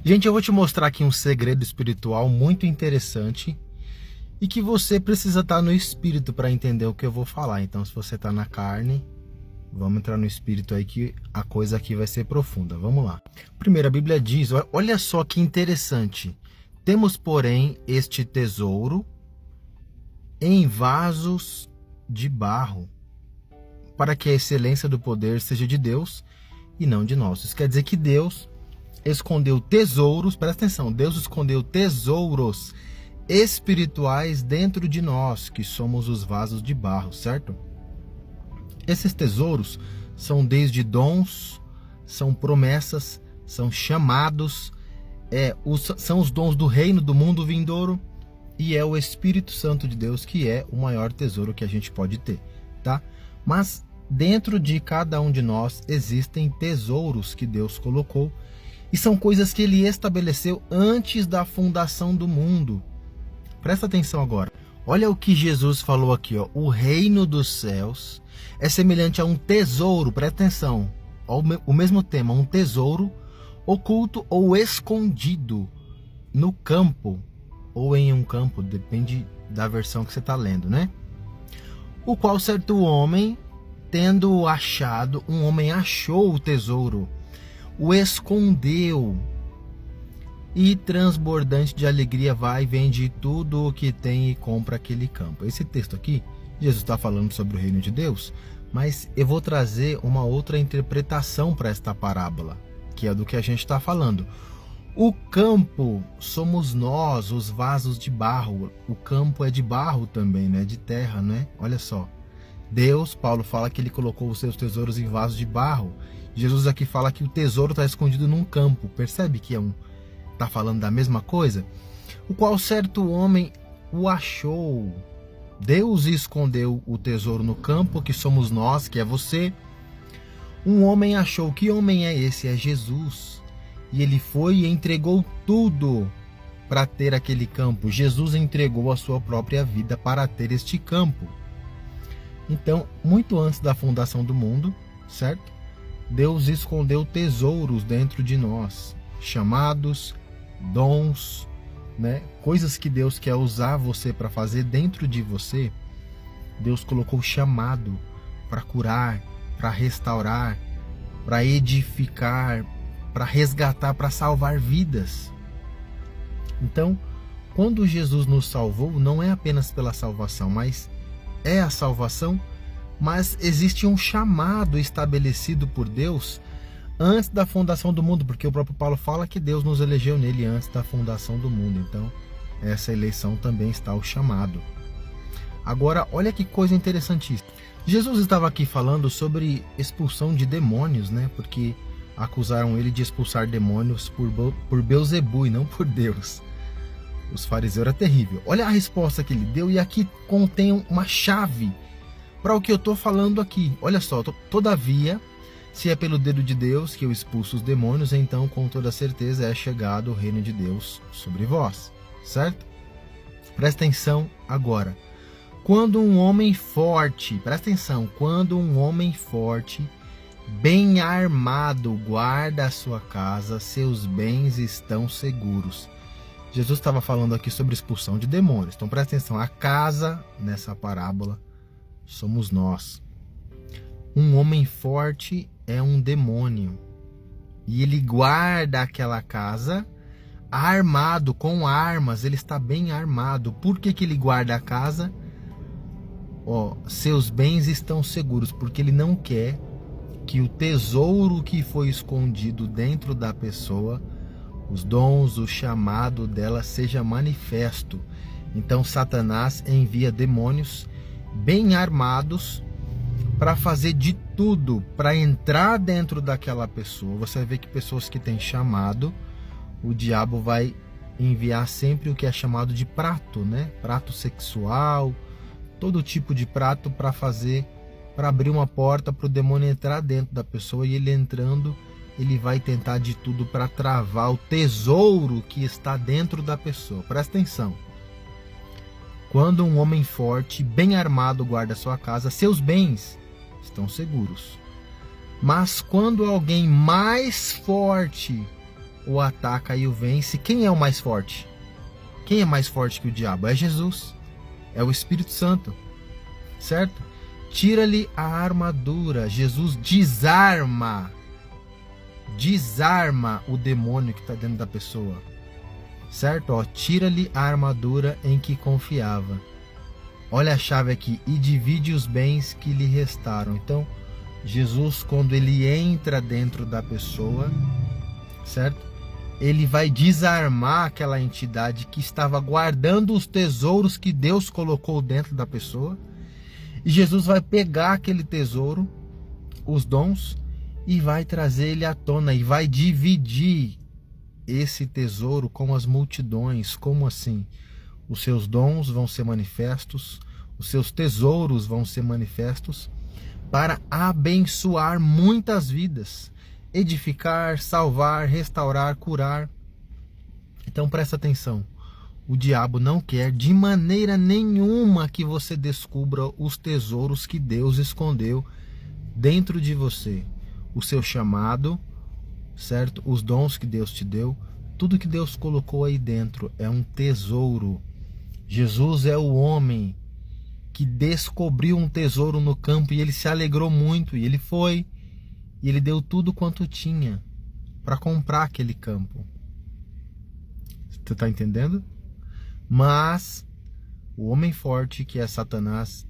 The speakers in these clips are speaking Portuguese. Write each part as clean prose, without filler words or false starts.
Gente, eu vou te mostrar aqui um segredo espiritual muito interessante e que você precisa estar no espírito para entender o que eu vou falar. Então, se você está na carne, vamos entrar no espírito aí que a coisa aqui vai ser profunda. Vamos lá. Primeiro, a Bíblia diz, olha só que interessante. Temos, porém, este tesouro em vasos de barro, para que a excelência do poder seja de Deus e não de nós. Isso quer dizer que Deus escondeu tesouros, presta atenção, Deus escondeu tesouros espirituais dentro de nós, que somos os vasos de barro, certo? Esses tesouros são desde dons, são promessas, são chamados, são os dons do reino do mundo vindouro e é o Espírito Santo de Deus que é o maior tesouro que a gente pode ter, tá? Mas dentro de cada um de nós existem tesouros que Deus colocou e são coisas que Ele estabeleceu antes da fundação do mundo. Presta atenção agora. Olha o que Jesus falou aqui, ó. O reino dos céus é semelhante a um tesouro, presta atenção, o mesmo tema, um tesouro oculto ou escondido no campo, ou em um campo, depende da versão que você está lendo, né? O qual certo homem, tendo achado, um homem achou o tesouro, o escondeu, e transbordante de alegria vai e vende tudo o que tem e compra aquele campo. Esse texto aqui, Jesus está falando sobre o reino de Deus, mas eu vou trazer uma outra interpretação para esta parábola, que é do que a gente está falando. O campo somos nós, os vasos de barro. O campo é de barro também, né? De terra, né? Olha só. Deus, Paulo fala que ele colocou os seus tesouros em vasos de barro. Jesus aqui fala que o tesouro está escondido num campo. Percebe que está falando da mesma coisa? O qual certo homem o achou. Deus escondeu o tesouro no campo, que somos nós, que é você. Um homem achou. Que homem é esse? É Jesus. E ele foi e entregou tudo para ter aquele campo. Jesus entregou a sua própria vida para ter este campo. Então, muito antes da fundação do mundo, certo? Deus escondeu tesouros dentro de nós, chamados, dons, né? Coisas que Deus quer usar você para fazer dentro de você. Deus colocou chamado para curar, para restaurar, para edificar, para resgatar, para salvar vidas. Então, quando Jesus nos salvou, não é apenas pela salvação, mas é a salvação, mas existe um chamado estabelecido por Deus antes da fundação do mundo, porque o próprio Paulo fala que Deus nos elegeu nele antes da fundação do mundo. Então, essa eleição também está o chamado. Agora, olha que coisa interessantíssima. Jesus estava aqui falando sobre expulsão de demônios, né? Porque acusaram ele de expulsar demônios por Beelzebu e não por Deus. Os fariseus era terrível. Olha a resposta que ele deu, e aqui contém uma chave para o que eu estou falando aqui. Olha só, todavia, se é pelo dedo de Deus que eu expulso os demônios, então com toda certeza é chegado o reino de Deus sobre vós, certo? Presta atenção agora. Quando um homem forte, presta atenção, quando um homem forte, bem armado, guarda a sua casa, seus bens estão seguros. Jesus estava falando aqui sobre expulsão de demônios. Então presta atenção, a casa nessa parábola somos nós. Um homem forte é um demônio e ele guarda aquela casa armado, com armas, ele está bem armado. Por que ele guarda a casa? Seus bens estão seguros, porque ele não quer que o tesouro que foi escondido dentro da pessoa, os dons, o chamado dela seja manifesto. Então Satanás envia demônios bem armados para fazer de tudo para entrar dentro daquela pessoa. Você vai ver que pessoas que têm chamado, o diabo vai enviar sempre o que é chamado de prato, né? Prato sexual, todo tipo de prato para abrir uma porta para o demônio entrar dentro da pessoa, e ele entrando, ele vai tentar de tudo para travar o tesouro que está dentro da pessoa. Presta atenção. Quando um homem forte, bem armado, guarda sua casa, seus bens estão seguros. Mas quando alguém mais forte o ataca e o vence. Quem é o mais forte? Quem é mais forte que o diabo? É Jesus. É o Espírito Santo. Certo? Tira-lhe a armadura. Jesus desarma o demônio que está dentro da pessoa. Certo? Ó, tira-lhe a armadura em que confiava. Olha a chave aqui. E divide os bens que lhe restaram. Então, Jesus, quando ele entra dentro da pessoa, certo? Ele vai desarmar aquela entidade que estava guardando os tesouros que Deus colocou dentro da pessoa. E Jesus vai pegar aquele tesouro, os dons, e vai trazer ele à tona e vai dividir esse tesouro com as multidões. Como assim? Os seus dons vão ser manifestos, os seus tesouros vão ser manifestos para abençoar muitas vidas, edificar, salvar, restaurar, curar. Então presta atenção. O diabo não quer de maneira nenhuma que você descubra os tesouros que Deus escondeu dentro de você. O seu chamado, certo? Os dons que Deus te deu, tudo que Deus colocou aí dentro é um tesouro. Jesus é o homem que descobriu um tesouro no campo e ele se alegrou muito. E ele foi, e ele deu tudo quanto tinha para comprar aquele campo. Você está entendendo? Mas o homem forte, que é Satanás,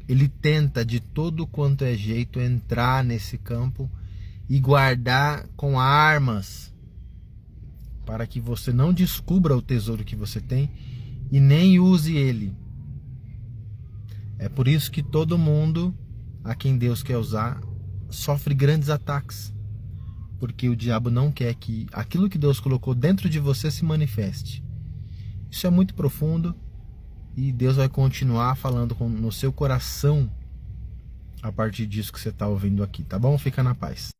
ele tenta de todo quanto é jeito entrar nesse campo e guardar com armas para que você não descubra o tesouro que você tem e nem use ele. É por isso que todo mundo a quem Deus quer usar sofre grandes ataques, porque o diabo não quer que aquilo que Deus colocou dentro de você se manifeste. Isso é muito profundo e Deus vai continuar falando no seu coração a partir disso que você está ouvindo aqui, tá bom? Fica na paz.